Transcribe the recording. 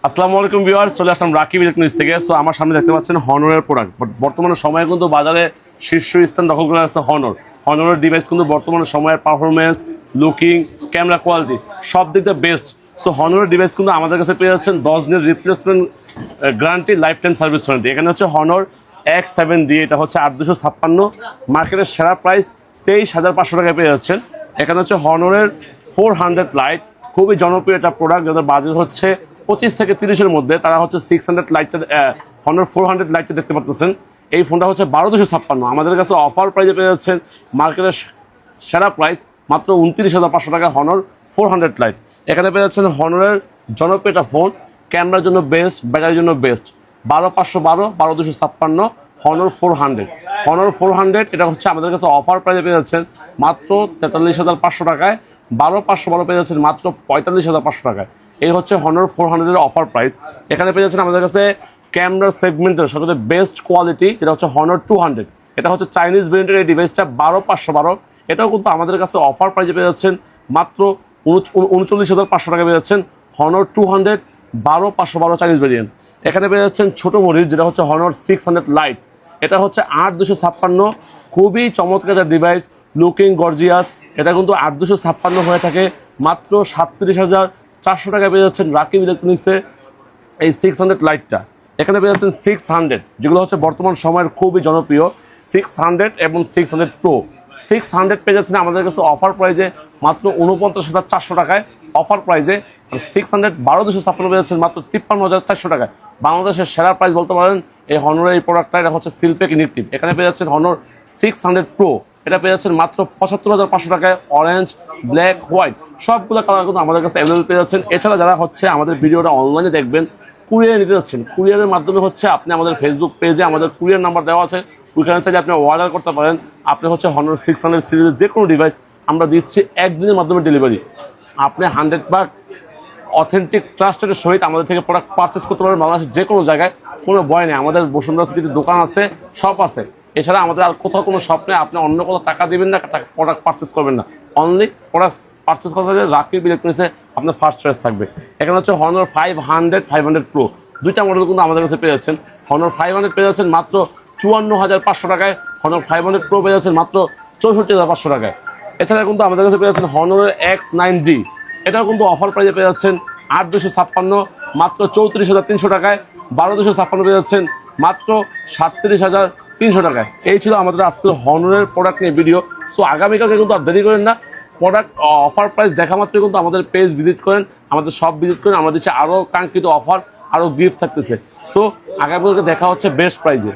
আসসালামু আলাইকুম ভিউয়ার্স, চলে আসলাম রাকিব ইলেকট্রনিক্স থেকে। সো আমার সামনে দেখতে পাচ্ছেন হনরের প্রোডাক্ট। বাট বর্তমানে সময়ে কিন্তু বাজারে শীর্ষ স্থান দখল করে আছে হনরের ডিভাইস কিন্তু বর্তমানে সময়ের পারফরমেন্স, লুকিং, ক্যামেরা কোয়ালিটি সব দিক দিয়ে বেস্ট। সো হনরের ডিভাইস কিন্তু আমাদের কাছে পেয়ে যাচ্ছেন 10 দিনের replacement guarantee, life time service warranty. এখানে হচ্ছে হনর X7D, এটা হচ্ছে 8256, মার্কেটের সেরা প্রাইস 23,500 টাকায় পেয়ে যাচ্ছেন। এখানে হচ্ছে হনরের 400 লাইট, খুবই জনপ্রিয় একটা প্রোডাক্ট, যাদের বাজেট হচ্ছে 25 থেকে 30-এর মধ্যে। তারা হচ্ছে 600 লাইটটা, হনর 400 লাইটটা দেখতে পাচ্ছেন। এই ফোনটা হচ্ছে 12,256, আমাদের কাছে অফার প্রাইসে পেয়ে যাচ্ছেন মার্কেটের সেরা প্রাইস মাত্র 29,500 টাকা হনর 400 লাইট। এখানে পেয়ে যাচ্ছেন হনরের জনপ্রিয় একটা ফোন, ক্যামেরার জন্য বেস্ট, ব্যাটারির জন্য বেস্ট, 12512, 12256, হনর 400। এটা হচ্ছে আমাদের কাছে অফার প্রাইসে পেয়ে যাচ্ছেন মাত্র 43,500 টাকায়। 12512 পেয়ে যাচ্ছেন মাত্র 45,500 টাকায়। এই হচ্ছে হনর 400-এর অফার প্রাইস। এখানে পেয়ে যাচ্ছেন আমাদের কাছে ক্যামেরার সেগমেন্টের সবচেয়ে বেস্ট কোয়ালিটি, যেটা হচ্ছে হনর 200। এটা হচ্ছে চাইনিজ ব্র্যান্ডের এই ডিভাইসটা, 12512। এটাও কিন্তু আমাদের কাছে অফার প্রাইসে পেয়ে যাচ্ছেন মাত্র 39,500 টাকা পেয়ে যাচ্ছেন হনর 200, 12512 চাইনিজ ভেরিয়েন্ট। এখানে পেয়ে যাচ্ছেন ছোটো মরিচ, যেটা হচ্ছে হনর 600 লাইট। এটা হচ্ছে 8256, খুবই চমৎকার একটা ডিভাইস, লুকিং গর্জিয়াস। এটা কিন্তু 8256 হয়ে থাকে মাত্র 37,400 টাকায় পেয়ে যাচ্ছেন রাকিব ইলেকট্রনিক্সে এই 600 লাইটটা। এখানে পেয়ে যাচ্ছেন 600, যেগুলো হচ্ছে বর্তমান সময়ের খুবই জনপ্রিয় 600 এবং 600 প্রো। 600 পেয়ে যাচ্ছেন আমাদের কাছে অফার প্রাইজে মাত্র 49,400 টাকায় অফার প্রাইজে। আর 600 12,256 পেয়ে যাচ্ছেন মাত্র 53,400 টাকায়। বাংলাদেশের সেরা প্রাইস বলতে পারেন এই হনরের এই প্রোডাক্টটা। এটা হচ্ছে সিলপেক ইনিকটিভ। এখানে পেয়ে যাচ্ছেন হনর 600 প্রো, এটা পেয়ে যাচ্ছেন মাত্র 75,500 টাকায়। অরেঞ্জ, ব্ল্যাক, হোয়াইট সবগুলো কালার কিন্তু আমাদের কাছে অ্যাভেলেবল পেয়ে যাচ্ছেন। এছাড়া যারা হচ্ছে আমাদের ভিডিওটা অনলাইনে দেখবেন, কুরিয়ারে নিতে যাচ্ছেন, কুরিয়ারের মাধ্যমে হচ্ছে আপনি আমাদের ফেসবুক পেজে আমাদের কুরিয়ার নাম্বার দেওয়া আছে, ওইখানে চাইলে আপনি অর্ডার করতে পারেন। আপনি হচ্ছে হনর 600 সিরিজের যে কোনো ডিভাইস আমরা দিচ্ছি একদিনের মাধ্যমে ডেলিভারি। আপনি 100% অথেন্টিক ট্রাস্টের সহিত আমাদের থেকে প্রোডাক্ট পারচেস করতে পারবেন বাংলাদেশের যে কোনো জায়গায়, কোনো ভয় নেই। আমাদের বসুন্ধরা সিটিতে দোকান আছে, শপ আছে। এছাড়া আমাদের আর কোথাও কোনো শপ নেই। আপনি অন্য কোথাও টাকা দেবেন না, প্রোডাক্ট পারচেস করবেন না। অনলি প্রোডাক্ট পারচেস করতে হলে রাকিব ইলেকট্রনিক্সে আপনার ফার্স্ট চয়েস থাকবে। এখানে হচ্ছে হনর 500 প্রো, দুইটা মডেল কিন্তু আমাদের কাছে পেয়ে যাচ্ছেন। হনর 500 পেয়ে যাচ্ছেন মাত্র 54,500 টাকায়, হনর 500 প্রো পেয়ে যাচ্ছেন মাত্র 64,500 টাকায়। এছাড়া কিন্তু আমাদের কাছে পেয়ে যাচ্ছেন হনরের X9D, এটাও কিন্তু অফার প্রাইজে পেয়ে যাচ্ছেন 8,256, মাত্র 34,300 টাকায়। 12,256 পেয়ে যাচ্ছেন মাত্র 37,300 টাকায়। এই ছিল আমাদের আজকের হনরের প্রোডাক্ট নিয়ে ভিডিও। সো আগামীকালকে কিন্তু আর দেরি করেন না, প্রোডাক্ট অফার প্রাইস দেখা মাত্রই কিন্তু আমাদের পেজ ভিজিট করেন, আমাদের শপ ভিজিট করেন। আমাদের দিচ্ছে আরও কাঙ্ক্ষিত অফার, আরও গিফট থাকতেছে। সো আগামীকালকে দেখা হচ্ছে বেস্ট প্রাইজে।